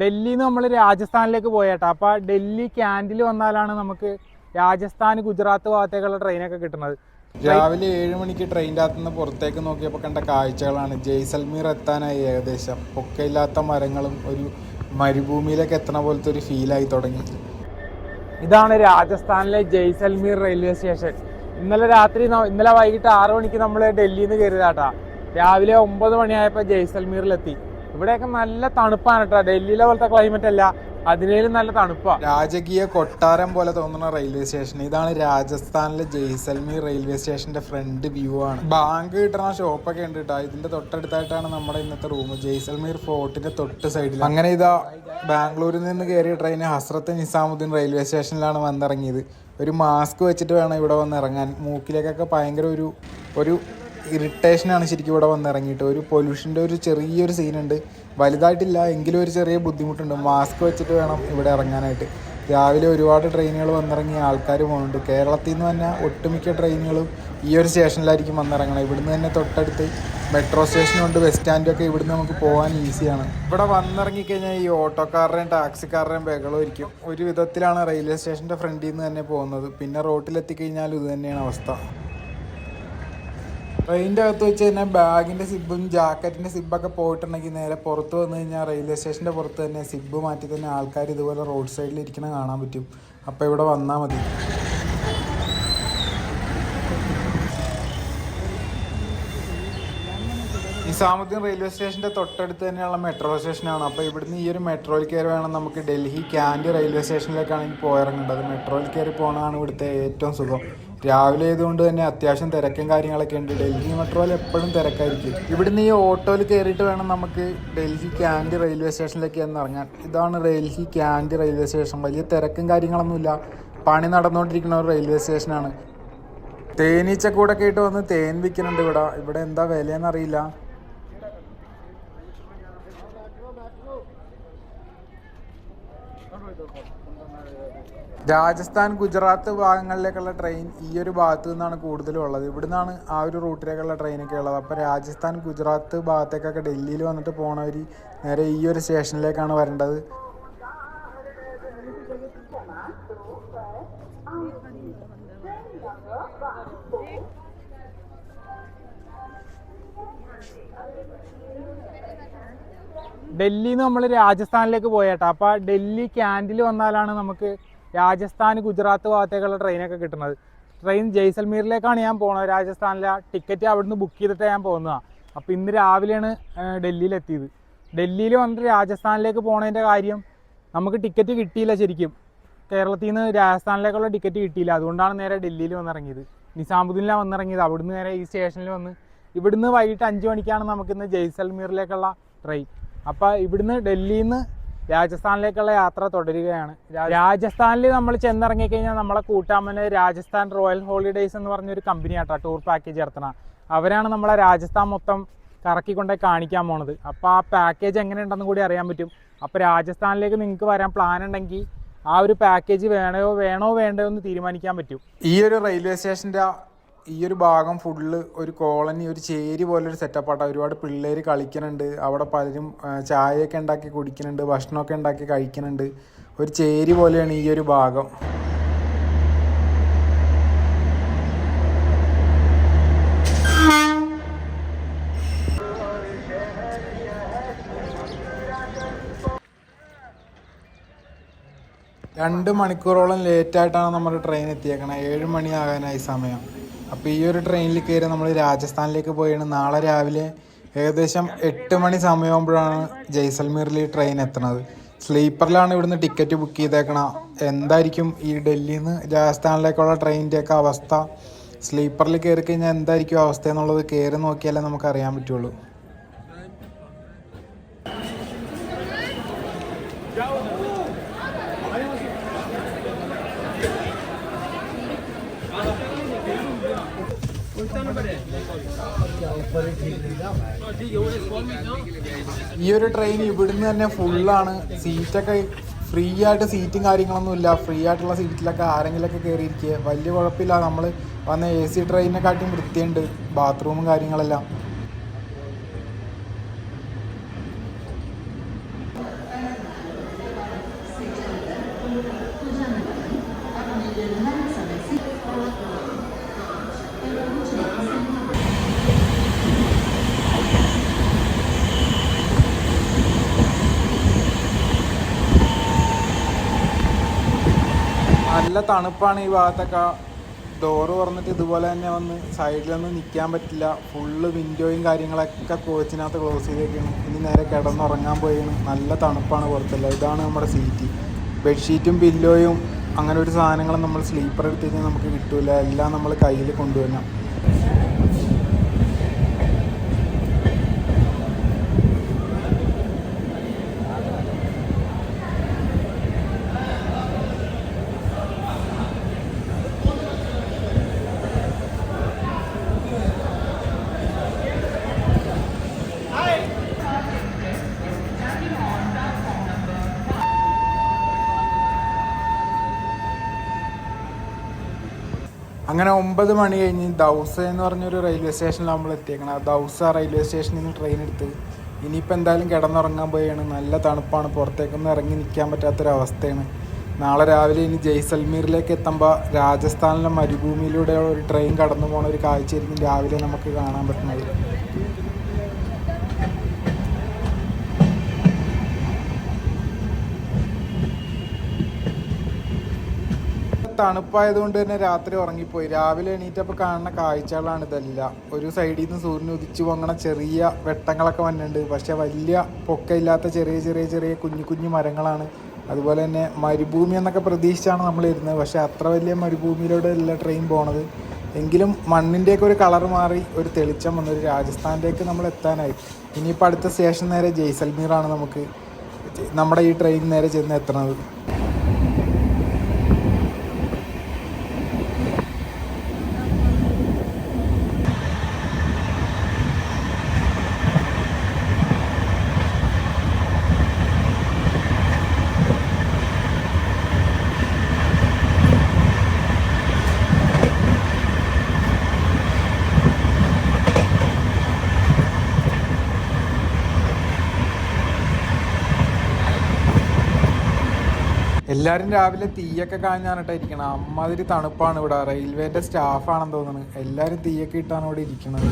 ഡൽഹിയിൽ നിന്ന് നമ്മൾ രാജസ്ഥാനിലേക്ക് പോയേട്ടാ. അപ്പോൾ ഡൽഹി ക്യാൻഡിൽ വന്നാലാണ് നമുക്ക് രാജസ്ഥാൻ ഗുജറാത്ത് ഭാഗത്തേക്കുള്ള ട്രെയിനൊക്കെ കിട്ടുന്നത്. രാവിലെ 7 മണിക്ക് ട്രെയിനിൻ്റെ അകത്തുനിന്ന് പുറത്തേക്ക് നോക്കിയപ്പോൾ കണ്ട കാഴ്ചകളാണ്. ജയ്സൽമീർ എത്താനായി ഏകദേശം. പൊക്കയില്ലാത്ത മരങ്ങളും ഒരു മരുഭൂമിയിലേക്ക് എത്തണ പോലത്തെ ഒരു ഫീലായി തുടങ്ങി. ഇതാണ് രാജസ്ഥാനിലെ ജയ്സൽമീർ റെയിൽവേ സ്റ്റേഷൻ. ഇന്നലെ വൈകിട്ട് 6 മണിക്ക് നമ്മൾ ഡൽഹിയിൽ നിന്ന് കയറിയതാട്ടാ. രാവിലെ 9 മണിയായപ്പോൾ ജയ്സൽമീറിലെത്തി. ഇവിടെയൊക്കെ നല്ല തണുപ്പാണ് കേട്ടോ. ഡൽഹിയിലെ പോലത്തെ ക്ലൈമറ്റ് അല്ല, അതിനേലും നല്ല തണുപ്പാണ്. രാജകീയ കൊട്ടാരം പോലെ തോന്നുന്ന റെയിൽവേ സ്റ്റേഷൻ. ഇതാണ് രാജസ്ഥാനിലെ ജയ്സൽമീർ റെയിൽവേ സ്റ്റേഷന്റെ ഫ്രണ്ട് വ്യൂ ആണ്. ബാങ്ക് കിട്ടുന്ന ഷോപ്പൊക്കെ ഉണ്ട് കേട്ടോ. ഇതിന്റെ തൊട്ടടുത്തായിട്ടാണ് നമ്മുടെ ഇന്നത്തെ റൂം. ജയ്സൽമീർ ഫോർട്ടിന്റെ തൊട്ട് സൈഡിൽ. അങ്ങനെ ഇതാ ബാംഗ്ലൂരിൽ നിന്ന് കയറിയ ട്രെയിൻ ഹസ്രത്ത് നിസാമുദ്ദീൻ റെയിൽവേ സ്റ്റേഷനിലാണ് വന്നിറങ്ങിയത്. ഒരു മാസ്ക് വെച്ചിട്ട് വേണം ഇവിടെ വന്ന് ഇറങ്ങാൻ. മൂക്കിലേക്കൊക്കെ ഭയങ്കര ഒരു ഇറിറ്റേഷനാണ് ശരിക്കും ഇവിടെ വന്നിറങ്ങിയിട്ട്. ഒരു പൊല്യൂഷൻ്റെ ഒരു ചെറിയൊരു സീനുണ്ട്. വലുതായിട്ടില്ല, എങ്കിലും ഒരു ചെറിയ ബുദ്ധിമുട്ടുണ്ട്. മാസ്ക് വെച്ചിട്ട് വേണം ഇവിടെ ഇറങ്ങാനായിട്ട്. രാവിലെ ഒരുപാട് ട്രെയിനുകൾ വന്നിറങ്ങിയ ആൾക്കാർ പോകുന്നുണ്ട്. കേരളത്തിൽ നിന്ന് തന്നെ ഒട്ടുമിക്ക ട്രെയിനുകളും ഈ ഒരു സ്റ്റേഷനിലായിരിക്കും വന്നിറങ്ങണം. ഇവിടുന്ന് തന്നെ തൊട്ടടുത്ത് മെട്രോ സ്റ്റേഷനുണ്ട്, ബസ് സ്റ്റാൻഡൊക്കെ. ഇവിടുന്ന് നമുക്ക് പോകാൻ ഈസിയാണ്. ഇവിടെ വന്നിറങ്ങിക്കഴിഞ്ഞാൽ ഈ ഓട്ടോക്കാരുടെയും ടാക്സിക്കാരുടെയും ബഹളമായിരിക്കും. ഒരു വിധത്തിലാണ് റെയിൽവേ സ്റ്റേഷൻ്റെ ഫ്രണ്ടിൽ നിന്ന് തന്നെ പോകുന്നത്. പിന്നെ റോട്ടിലെത്തിക്കഴിഞ്ഞാൽ ഇത് തന്നെയാണ് അവസ്ഥ. ട്രെയിനിൻ്റെ അകത്ത് വെച്ച് തന്നെ ബാഗിൻ്റെ സിബും ജാക്കറ്റിൻ്റെ സിബൊക്കെ പോയിട്ടുണ്ടെങ്കിൽ നേരെ പുറത്ത് വന്നു കഴിഞ്ഞാൽ റെയിൽവേ സ്റ്റേഷൻ്റെ പുറത്ത് തന്നെ സിബ് മാറ്റി തന്നെ ആൾക്കാർ ഇതുപോലെ റോഡ് സൈഡിൽ ഇരിക്കണം കാണാൻ പറ്റും. അപ്പോൾ ഇവിടെ വന്നാൽ മതി. നിസാമുദ്ദീൻ റെയിൽവേ സ്റ്റേഷൻ്റെ തൊട്ടടുത്ത് തന്നെയുള്ള മെട്രോ സ്റ്റേഷനാണ്. അപ്പോൾ ഇവിടുന്ന് ഈ ഒരു മെട്രോയിൽ കയറി വേണം നമുക്ക് ഡൽഹി ക്യാൻഡ് റെയിൽവേ സ്റ്റേഷനിലേക്കാണ് എനിക്ക് പോയിറങ്ങേണ്ടത്. മെട്രോയിൽ കയറി പോകണതാണ് ഇവിടുത്തെ ഏറ്റവും സുഖം. രാവിലെ ആയതുകൊണ്ട് തന്നെ അത്യാവശ്യം തിരക്കും കാര്യങ്ങളൊക്കെ ഉണ്ട്. ഡൽഹി മെട്രോയിൽ എപ്പോഴും തിരക്കായിരിക്കും. ഇവിടുന്ന് ഈ ഓട്ടോയിൽ കയറിയിട്ട് വേണം നമുക്ക് ഡൽഹി ക്യാൻഡ് റെയിൽവേ സ്റ്റേഷനിലേക്ക് ഇറങ്ങാൻ. ഇതാണ് ഡൽഹി ക്യാൻഡ് റെയിൽവേ സ്റ്റേഷൻ. വലിയ തിരക്കും കാര്യങ്ങളൊന്നുമില്ല. പണി നടന്നുകൊണ്ടിരിക്കുന്ന ഒരു റെയിൽവേ സ്റ്റേഷനാണ്. തേനീച്ചക്കൂടൊക്കെ ആയിട്ട് വന്ന് തേൻ വിൽക്കുന്നുണ്ട് ഇവിടെ എന്താ വിലയെന്നറിയില്ല. രാജസ്ഥാൻ ഗുജറാത്ത് ഭാഗങ്ങളിലേക്കുള്ള ട്രെയിൻ ഈ ഒരു ഭാഗത്തു നിന്നാണ് കൂടുതലും ഉള്ളത്. ഇവിടുന്നാണ് ആ ഒരു റൂട്ടിലേക്കുള്ള ട്രെയിനൊക്കെ ഉള്ളത്. അപ്പോൾ രാജസ്ഥാൻ ഗുജറാത്ത് ഭാഗത്തേക്കൊക്കെ ഡൽഹിയിൽ വന്നിട്ട് പോകണവർ നേരെ ഈ ഒരു സ്റ്റേഷനിലേക്കാണ് വരേണ്ടത്. ഡൽഹിയിൽ നിന്ന് നമ്മൾ രാജസ്ഥാനിലേക്ക് പോയേട്ടാ. അപ്പോൾ ഡൽഹി ക്യാൻഡിൽ വന്നാലാണ് നമുക്ക് രാജസ്ഥാൻ ഗുജറാത്ത് ഭാഗത്തേക്കുള്ള ട്രെയിനൊക്കെ കിട്ടുന്നത്. ട്രെയിൻ ജയ്സൽമീറിലേക്കാണ് ഞാൻ പോകുന്നത്. രാജസ്ഥാനിലെ ടിക്കറ്റ് അവിടുന്ന് ബുക്ക് ചെയ്തിട്ട് ഞാൻ പോകുന്നതാണ്. അപ്പോൾ ഇന്ന് രാവിലെയാണ് ഡൽഹിയിലെത്തിയത്. ഡൽഹിയിൽ വന്നിട്ട് രാജസ്ഥാനിലേക്ക് പോകുന്നതിൻ്റെ കാര്യം നമുക്ക് ടിക്കറ്റ് കിട്ടിയില്ല. ശരിക്കും കേരളത്തിൽ നിന്ന് രാജസ്ഥാനിലേക്കുള്ള ടിക്കറ്റ് കിട്ടിയില്ല. അതുകൊണ്ടാണ് നേരെ ഡൽഹിയിൽ വന്നിറങ്ങിയത്. നിസാമുദ്ദീനിലാണ് വന്നിറങ്ങിയത്. അവിടുന്ന് നേരെ ഈ സ്റ്റേഷനിൽ വന്ന് ഇവിടുന്ന് വൈകിട്ട് 5 മണിക്കാണ് നമുക്കിന്ന് ജയ്സൽമീറിലേക്കുള്ള ട്രെയിൻ. അപ്പോൾ ഇവിടുന്ന് ഡൽഹിയിൽ നിന്ന് രാജസ്ഥാനിലേക്കുള്ള യാത്ര തുടരുകയാണ്. രാജസ്ഥാനിൽ നമ്മൾ ചെന്നിറങ്ങിക്കഴിഞ്ഞാൽ നമ്മളെ കൂട്ടാമന് രാജസ്ഥാൻ റോയൽ ഹോളിഡേയ്സ് എന്ന് പറഞ്ഞൊരു കമ്പനിയാട്ടോ ടൂർ പാക്കേജ് നടത്തണ. അവരാണ് നമ്മളെ രാജസ്ഥാൻ മൊത്തം കറക്കിക്കൊണ്ടേ കാണിക്കാൻ പോണത്. അപ്പോൾ ആ പാക്കേജ് എങ്ങനെ ഉണ്ടെന്ന് കൂടി അറിയാൻ പറ്റും. അപ്പോൾ രാജസ്ഥാനിലേക്ക് നിങ്ങൾക്ക് വരാൻ പ്ലാൻ ഉണ്ടെങ്കിൽ ആ ഒരു പാക്കേജ് വേണോ വേണ്ടോ എന്ന് തീരുമാനിക്കാൻ പറ്റും. ഈ ഒരു റെയിൽവേ സ്റ്റേഷൻ്റെ ഈ ഒരു ഭാഗം ഫുള്ള് ഒരു കോളനി, ഒരു ചേരി പോലൊരു സെറ്റപ്പാട്ടോ. ഒരുപാട് പിള്ളേർ കളിക്കുന്നുണ്ട്. അവിടെ പലരും ചായയൊക്കെ ഉണ്ടാക്കി കുടിക്കുന്നുണ്ട്, ഭക്ഷണമൊക്കെ ഉണ്ടാക്കി കഴിക്കുന്നുണ്ട്. ഒരു ചേരി പോലെയാണ് ഈ ഒരു ഭാഗം. രണ്ട് മണിക്കൂറോളം ലേറ്റായിട്ടാണ് നമ്മുടെ ട്രെയിൻ എത്തിയേക്കണത്. 7 മണിയാകാനായി സമയം. അപ്പോൾ ഈ ഒരു ട്രെയിനിൽ കയറി നമ്മൾ രാജസ്ഥാനിലേക്ക് പോയാണ്. നാളെ രാവിലെ ഏകദേശം 8 മണി സമയമാകുമ്പോഴാണ് ജയ്സൽമീറിൽ ഈ ട്രെയിൻ എത്തുന്നത്. സ്ലീപ്പറിലാണ് ഇവിടുന്ന് ടിക്കറ്റ് ബുക്ക് ചെയ്തേക്കണം. എന്തായിരിക്കും ഈ ഡൽഹിയിൽ നിന്ന് രാജസ്ഥാനിലേക്കുള്ള ട്രെയിനിൻ്റെയൊക്കെ അവസ്ഥ? സ്ലീപ്പറിൽ കയറി കഴിഞ്ഞാൽ എന്തായിരിക്കും അവസ്ഥ എന്നുള്ളത് കയറി നോക്കിയാലേ നമുക്ക് അറിയാൻ പറ്റുള്ളൂ. ഈ ഒരു ട്രെയിൻ ഇവിടുന്ന് തന്നെ ഫുള്ളാണ്. സീറ്റൊക്കെ ഫ്രീ ആയിട്ട്, സീറ്റും കാര്യങ്ങളൊന്നും ഇല്ല. ഫ്രീ ആയിട്ടുള്ള സീറ്റിലൊക്കെ ആരെങ്കിലുമൊക്കെ കയറിയിരിക്കുക. വലിയ കുഴപ്പമില്ല. നമ്മൾ വന്ന AC ട്രെയിനിനെക്കാട്ടിയും വൃത്തിയുണ്ട് ബാത്റൂമും കാര്യങ്ങളെല്ലാം. നല്ല തണുപ്പാണ് ഈ ഭാഗത്തൊക്കെ. ഡോറ് തുറന്നിട്ട് ഇതുപോലെ തന്നെ വന്ന് സൈഡിലൊന്നും നിൽക്കാൻ പറ്റില്ല. ഫുള്ള് വിൻഡോയും കാര്യങ്ങളൊക്കെ കോച്ചിനകത്ത് ക്ലോസ് ചെയ്തേക്കാണ്. ഇനി നേരെ കിടന്നുറങ്ങാൻ പോയാണ്. നല്ല തണുപ്പാണ് പുറത്തല്ല. ഇതാണ് നമ്മുടെ സീറ്റ്. ബെഡ്ഷീറ്റും പില്ലോയും അങ്ങനെ ഒരു സാധനങ്ങളും നമ്മൾ സ്ലീപ്പർ എടുത്ത് കഴിഞ്ഞാൽ നമുക്ക് കിട്ടില്ല. എല്ലാം നമ്മൾ കയ്യിൽ കൊണ്ടുവരണം. അങ്ങനെ 9 മണി കഴിഞ്ഞ് ദൗസ എന്ന് പറഞ്ഞൊരു റെയിൽവേ സ്റ്റേഷനിൽ നമ്മൾ എത്തിയേക്കണം. ദൗസ റെയിൽവേ സ്റ്റേഷനിൽ നിന്ന് ട്രെയിൻ എടുത്ത് ഇനിയിപ്പോൾ എന്തായാലും കിടന്നുറങ്ങാൻ പോയാണ്. നല്ല തണുപ്പാണ്, പുറത്തേക്കൊന്നും ഇറങ്ങി നിൽക്കാൻ പറ്റാത്തൊരവസ്ഥയാണ്. നാളെ രാവിലെ ഇനി ജയ്സൽമീറിലേക്ക് എത്തുമ്പോൾ രാജസ്ഥാനിലെ മരുഭൂമിയിലൂടെ ഒരു ട്രെയിൻ കടന്നു പോകുന്ന ഒരു കാഴ്ചയായിരിക്കും രാവിലെ നമുക്ക് കാണാൻ പറ്റുന്നത്. തണുപ്പായതുകൊണ്ട് തന്നെ രാത്രി ഉറങ്ങിപ്പോയി. രാവിലെ എണീറ്റപ്പോൾ കാണുന്ന കാഴ്ചകളാണ് ഇതെല്ലാം. ഒരു സൈഡിൽ നിന്ന് സൂര്യൻ ഉദിച്ചു പൊങ്ങണ ചെറിയ വെട്ടങ്ങളൊക്കെ വന്നിട്ടുണ്ട്. പക്ഷെ വലിയ പൊക്കമില്ലാത്ത ചെറിയ ചെറിയ ചെറിയ കുഞ്ഞു കുഞ്ഞു മരങ്ങളാണ്. അതുപോലെ തന്നെ മരുഭൂമി എന്നൊക്കെ പ്രതീക്ഷിച്ചാണ് നമ്മൾ ഇരുന്നത്. പക്ഷെ അത്ര വലിയ മരുഭൂമിയിലൂടെ അല്ല ട്രെയിൻ പോണത്. എങ്കിലും മണ്ണിൻ്റെയൊക്കെ ഒരു കളർ മാറി ഒരു തെളിച്ചം വന്നു. ഒരു രാജസ്ഥാനിലേക്ക് നമ്മൾ എത്താനായി. ഇനിയിപ്പോൾ അടുത്ത സ്റ്റേഷൻ നേരെ ജയ്സൽമീറാണ്. നമുക്ക് നമ്മുടെ ഈ ട്രെയിൻ നേരെ ചെന്ന് എത്തണത്. എല്ലാവരും രാവിലെ തീയൊക്കെ കാഞ്ഞാണിട്ട് ഇരിക്കണം. അമ്മാതിരി തണുപ്പാണ് ഇവിടെ. റെയിൽവേൻ്റെ സ്റ്റാഫാണെന്ന് തോന്നുന്നു. എല്ലാവരും തീയൊക്കെ ഇട്ടാണ് ഇവിടെ ഇരിക്കുന്നത്.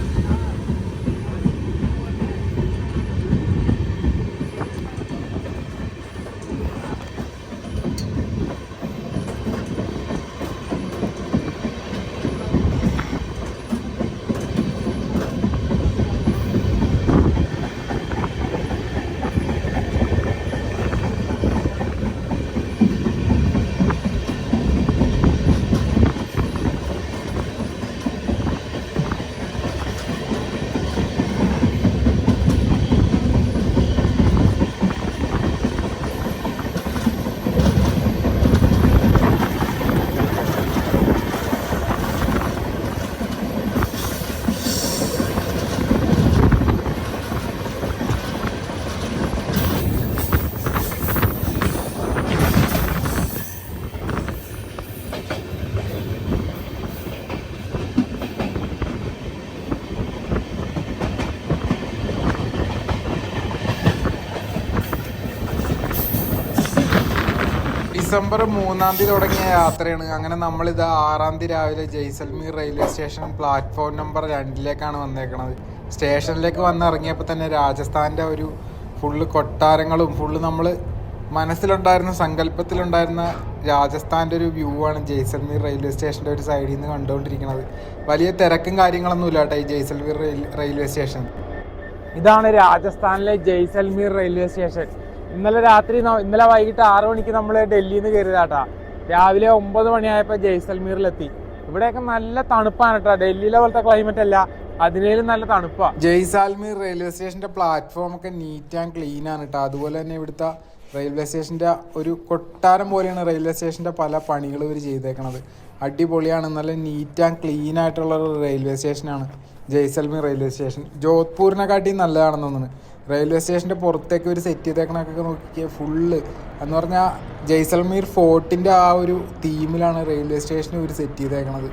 ഡിസംബർ 3-ാം തീയതി തുടങ്ങിയ യാത്രയാണ്. അങ്ങനെ നമ്മളിത് 6-ാം തീയതി രാവിലെ Jaisalmer railway station platform number 2-ലേക്കാണ് വന്നേക്കണത്. സ്റ്റേഷനിലേക്ക് വന്നിറങ്ങിയപ്പോൾ തന്നെ രാജസ്ഥാൻ്റെ ഒരു ഫുള്ള് കൊട്ടാരങ്ങളും ഫുള്ള് നമ്മൾ മനസ്സിലുണ്ടായിരുന്ന സങ്കല്പത്തിലുണ്ടായിരുന്ന രാജസ്ഥാൻ്റെ ഒരു വ്യൂ ആണ് ജയ്സൽമീർ റെയിൽവേ സ്റ്റേഷൻ്റെ ഒരു സൈഡിൽ നിന്ന് കണ്ടുകൊണ്ടിരിക്കുന്നത്. വലിയ തിരക്കും കാര്യങ്ങളൊന്നും ഇല്ല കേട്ടോ ഈ ജയ്സൽമീർ റെയിൽവേ സ്റ്റേഷൻ. ഇതാണ് രാജസ്ഥാനിലെ ജയ്സൽമീർ റെയിൽവേ സ്റ്റേഷൻ. ഇന്നലെ വൈകിട്ട് 6 മണിക്ക് നമ്മൾ ഡൽഹിയിൽ നിന്ന് കയറിയതാട്ടാ. രാവിലെ 9 മണിയായപ്പോൾ ജയ്സൽമീറിലെത്തി. ഇവിടെയൊക്കെ നല്ല തണുപ്പാണ് കേട്ടോ. ഡൽഹിയിലെ പോലത്തെ ക്ലൈമറ്റ് അല്ല, അതിനേലും നല്ല തണുപ്പാണ്. ജയ്സാൽമീർ റെയിൽവേ സ്റ്റേഷൻ്റെ പ്ലാറ്റ്ഫോം ഒക്കെ നീറ്റ് ആൻഡ് ക്ലീൻ ആണ് കേട്ടോ. അതുപോലെ തന്നെ ഇവിടുത്തെ റെയിൽവേ സ്റ്റേഷൻ്റെ ഒരു കൊട്ടാരം പോലെയാണ് റെയിൽവേ സ്റ്റേഷൻ്റെ പല പണികളും ഇവർ ചെയ്തേക്കണത്. അടിപൊളിയാണ്. നല്ല നീറ്റ് ആൻഡ് ക്ലീൻ ആയിട്ടുള്ള ഒരു റെയിൽവേ സ്റ്റേഷനാണ് ജയ്സൽമീർ റെയിൽവേ സ്റ്റേഷൻ. ജോധ്പൂരിനെക്കാട്ടി നല്ലതാണെന്ന് തോന്നുന്നു. റെയിൽവേ സ്റ്റേഷൻ്റെ പുറത്തേക്ക് ഒരു സെറ്റ് ചെയ്തേക്കണൊക്കെ നോക്കിയാൽ ഫുള്ള് എന്ന് പറഞ്ഞാൽ ജയ്സൽമീർ ഫോർട്ടിൻ്റെ ആ ഒരു തീമിലാണ് റെയിൽവേ സ്റ്റേഷന് ഒരു സെറ്റ് ചെയ്തേക്കണത്.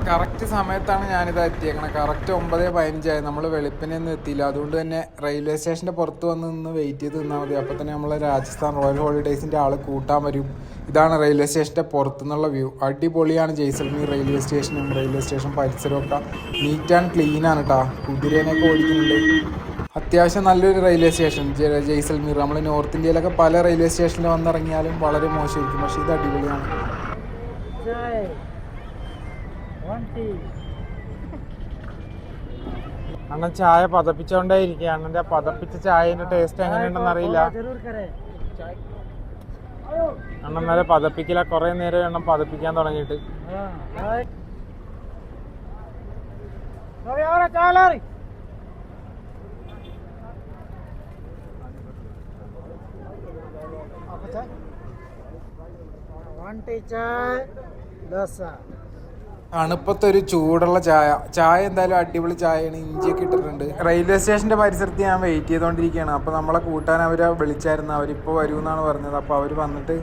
കറക്റ്റ് സമയത്താണ് ഞാനിത് എത്തിയേക്കണം. കറക്റ്റ് 9:15 നമ്മൾ വെളുപ്പിനെ ഒന്നും എത്തിയില്ല. അതുകൊണ്ട് തന്നെ റെയിൽവേ സ്റ്റേഷൻ്റെ പുറത്ത് വന്ന് നിന്ന് വെയിറ്റ് ചെയ്ത് നിന്നാൽ മതി. അപ്പോൾ തന്നെ നമ്മൾ രാജസ്ഥാൻ റോയൽ ഹോളിഡേയ്സിൻ്റെ ആൾ കൂട്ടാൻ വരും. ഇതാണ് റെയിൽവേ സ്റ്റേഷൻ്റെ പുറത്തുനിന്നുള്ള വ്യൂ. അടിപൊളിയാണ് ജയ്സൽമീർ റെയിൽവേ സ്റ്റേഷനും റെയിൽവേ സ്റ്റേഷൻ പരിസരമൊക്കെ നീറ്റ് ആൻഡ് ക്ലീൻ ആണ് കേട്ടോ. കുതിരേനെയൊക്കെ ഓടിക്കുന്നുണ്ട്. അത്യാവശ്യം നല്ലൊരു റെയിൽവേ സ്റ്റേഷൻ ജയ്സൽമീർ. നമ്മൾ നോർത്ത് ഇന്ത്യയിലൊക്കെ പല റെയിൽവേ സ്റ്റേഷനിൽ വന്നിറങ്ങിയാലും വളരെ മോശമായിരിക്കും, പക്ഷേ ഇത് അടിപൊളിയാണ്. അണ്ണൻ ചായ പതപ്പിച്ചോണ്ടേ ഇരിക്കുക. അണ്ണന്റെ പതപ്പിച്ച ചായന്റെ ടേസ്റ്റ് എങ്ങനെയുണ്ടെന്ന് അറിയില്ല. അണ്ണൻ നേരെ പതപ്പിക്കില്ല, കുറെ നേരം എണ്ണം പതപ്പിക്കാൻ തുടങ്ങിയിട്ട്. തണുപ്പത്തെ ഒരു ചൂടുള്ള ചായ എന്തായാലും അടിപൊളി ചായയാണ്. ഇഞ്ചിയൊക്കെ ഇട്ടിട്ടുണ്ട്. റെയിൽവേ സ്റ്റേഷൻ്റെ പരിസരത്ത് ഞാൻ വെയിറ്റ് ചെയ്തുകൊണ്ടിരിക്കുകയാണ്. അപ്പോൾ നമ്മളെ കൂട്ടാൻ അവരെ വിളിച്ചായിരുന്നു. അവരിപ്പോൾ വരുമെന്നാണ് പറഞ്ഞത്. അപ്പോൾ അവർ വന്നിട്ട്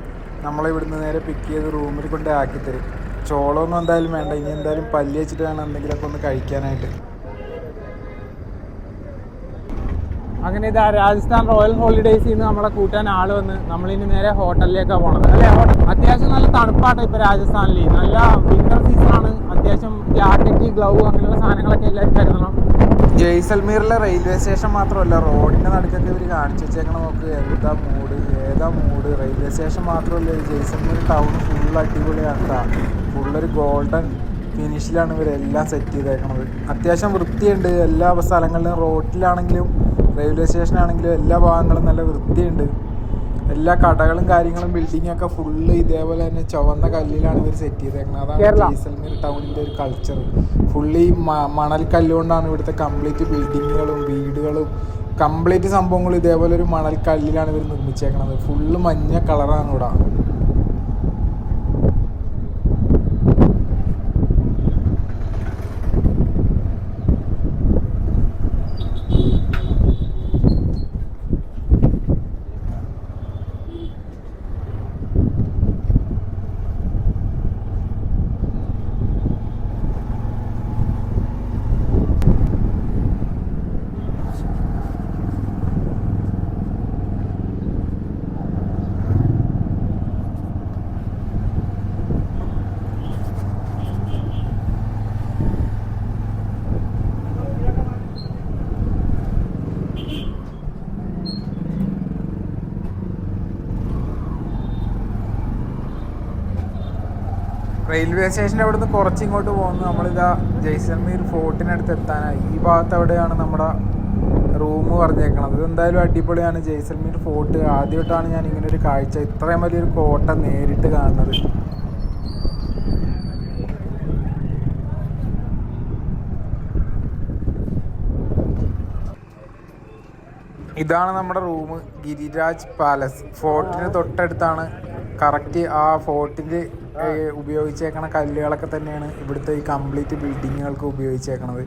നമ്മളെ ഇവിടുന്ന് നേരെ പിക്ക് ചെയ്ത് റൂമിൽ കൊണ്ട് ആക്കിത്തരും. ചോളമൊന്നും എന്തായാലും വേണ്ട. ഇനി എന്തായാലും പല്ല് വെച്ചിട്ട് വേണം എന്തെങ്കിലുമൊക്കെ ഒന്ന് കഴിക്കാനായിട്ട്. അങ്ങനെ ഇതാ രാജസ്ഥാൻ റോയൽ ഹോളിഡേയ്സിൽ നിന്ന് നമ്മളെ കൂട്ടാൻ ആള് വന്ന് നമ്മളിനി നേരെ ഹോട്ടലിലേക്കാണ് പോണത്. അല്ലേ, അത്യാവശ്യം നല്ല തണുപ്പാണ് ഇപ്പോൾ രാജസ്ഥാനിൽ. നല്ല വിന്റർ സീസണാണ്. അത്യാവശ്യം ജാക്കറ്റ്, ഗ്ലൗ അങ്ങനെയുള്ള സാധനങ്ങളൊക്കെ എല്ലാവരും കരുതണം. ജയ്സൽമീറിലെ റെയിൽവേ സ്റ്റേഷൻ മാത്രമല്ല, റോഡിൻ്റെ നടുക്കൊക്കെ ഇവർ കാണിച്ചു വെച്ചേക്കണം. നോക്ക് ഏതാ മൂഡ്. റെയിൽവേ സ്റ്റേഷൻ മാത്രമല്ല, ജയ്സൽമീർ ടൗൺ ഫുൾ അടിപൊളിയാണ് കേട്ടോ. ഫുള്ളൊരു ഗോൾഡൻ ഫിനിഷിലാണ് ഇവരെല്ലാം സെറ്റ് ചെയ്തേക്കണത്. അത്യാവശ്യം വൃത്തിയുണ്ട് എല്ലാ സ്ഥലങ്ങളിലും. റോഡിലാണെങ്കിലും റെയിൽവേ സ്റ്റേഷനാണെങ്കിലും എല്ലാ ഭാഗങ്ങളും നല്ല വൃത്തിയുണ്ട്. എല്ലാ കടകളും കാര്യങ്ങളും ബിൽഡിങ്ങൊക്കെ ഫുള്ള് ഇതേപോലെ തന്നെ ചുവന്ന കല്ലിലാണ് ഇവർ സെറ്റ് ചെയ്തേക്കുന്നത്. അതാണ് ജയ്സൽമീർ ടൗണിൻ്റെ ഒരു കൾച്ചർ. ഫുള്ള് ഈ മണൽ കല്ലുകൊണ്ടാണ് ഇവിടുത്തെ കംപ്ലീറ്റ് ബിൽഡിങ്ങുകളും വീടുകളും കംപ്ലീറ്റ് സംഭവങ്ങളും ഇതേപോലെ ഒരു മണൽ കല്ലിലാണ് ഇവർ നിർമ്മിച്ചേക്കണത്. ഫുള്ള് മഞ്ഞ കളറാണ് ഇവിടെ. റെയിൽവേ സ്റ്റേഷൻ്റെ അവിടെ നിന്ന് കുറച്ച് ഇങ്ങോട്ട് പോകുന്നു. നമ്മളിതാ ജയ്സൽമീർ ഫോർട്ടിനടുത്ത് എത്താനായി. ഈ ഭാഗത്ത് അവിടെയാണ് നമ്മുടെ റൂം പറഞ്ഞേക്കണത്. ഇതെന്തായാലും അടിപൊളിയാണ് ജയ്സൽമീർ ഫോർട്ട്. ആദ്യമായിട്ടാണ് ഞാൻ ഇങ്ങനെ ഒരു കാഴ്ച, ഇത്രയും വലിയൊരു കോട്ട നേരിട്ട് കാണുന്നത്. ഇതാണ് നമ്മുടെ റൂം, ഗിരിരാജ് പാലസ്. ഫോർട്ടിന് തൊട്ടടുത്താണ്. കറക്റ്റ് ആ ഫോർട്ടിൽ ഉപയോഗിച്ചേക്കണ കല്ലുകളൊക്കെ തന്നെയാണ് ഇവിടുത്തെ ഈ കംപ്ലീറ്റ് ബിൽഡിങ്ങുകൾക്ക് ഉപയോഗിച്ചേക്കണത്.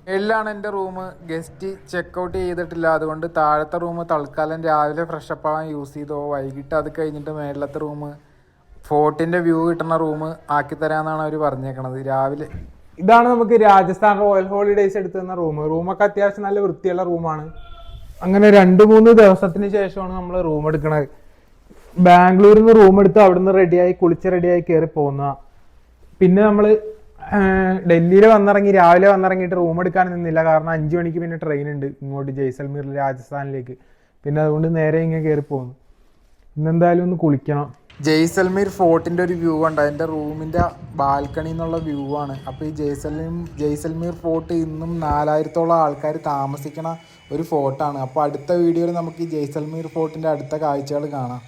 മേളിലാണ് എൻ്റെ റൂം. ഗസ്റ്റ് ചെക്കൗട്ട് ചെയ്തിട്ടില്ല, അതുകൊണ്ട് താഴത്തെ റൂം തൽക്കാലം രാവിലെ ഫ്രഷപ്പ് ആവാൻ യൂസ് ചെയ്തോ. വൈകിട്ട് അത് കഴിഞ്ഞിട്ട് മേളത്തെ റൂം, ഫോർട്ടിൻ്റെ വ്യൂ കിട്ടുന്ന റൂം ആക്കി തരാമെന്നാണ് അവർ പറഞ്ഞേക്കണത് രാവിലെ. ഇതാണ് നമുക്ക് രാജസ്ഥാൻ റോയൽ ഹോളിഡേയ്സ് എടുത്തു തന്ന റൂമൊക്കെ അത്യാവശ്യം നല്ല വൃത്തിയുള്ള റൂമാണ്. അങ്ങനെ 2-3 ദിവസത്തിന് ശേഷമാണ് നമ്മൾ റൂം എടുക്കണത്. ബാംഗ്ലൂരിൽ നിന്ന് റൂം എടുത്ത് അവിടുന്ന് റെഡിയായി കുളിച്ച് റെഡിയായി കയറി പോകുന്ന. പിന്നെ നമ്മൾ ഡൽഹിയിൽ രാവിലെ വന്നിറങ്ങിയിട്ട് റൂം എടുക്കാൻ നിന്നില്ല. കാരണം 5 മണിക്ക് പിന്നെ ട്രെയിൻ ഉണ്ട് ഇങ്ങോട്ട് ജയ്സൽമീർ രാജസ്ഥാനിലേക്ക്. പിന്നെ അതുകൊണ്ട് നേരെ ഇങ്ങനെ കയറി പോകുന്നു. ഇന്നെന്തായാലും ഒന്ന് കുളിക്കണം. ജയ്സൽമീർ ഫോർട്ടിൻ്റെ ഒരു വ്യൂ ഉണ്ട്. എൻ്റെ റൂമിൻ്റെ ബാൽക്കണി എന്നുള്ള വ്യൂ ആണ്. അപ്പോൾ ഈ ജയ്സൽമീർ ഫോർട്ട് ഇന്നും 4000-ഓളം ആൾക്കാർ താമസിക്കണ ഒരു ഫോർട്ടാണ്. അപ്പോൾ അടുത്ത വീഡിയോയിൽ നമുക്ക് ഈ ജയ്സൽമീർ ഫോർട്ടിൻ്റെ അടുത്ത കാഴ്ചകൾ കാണാം.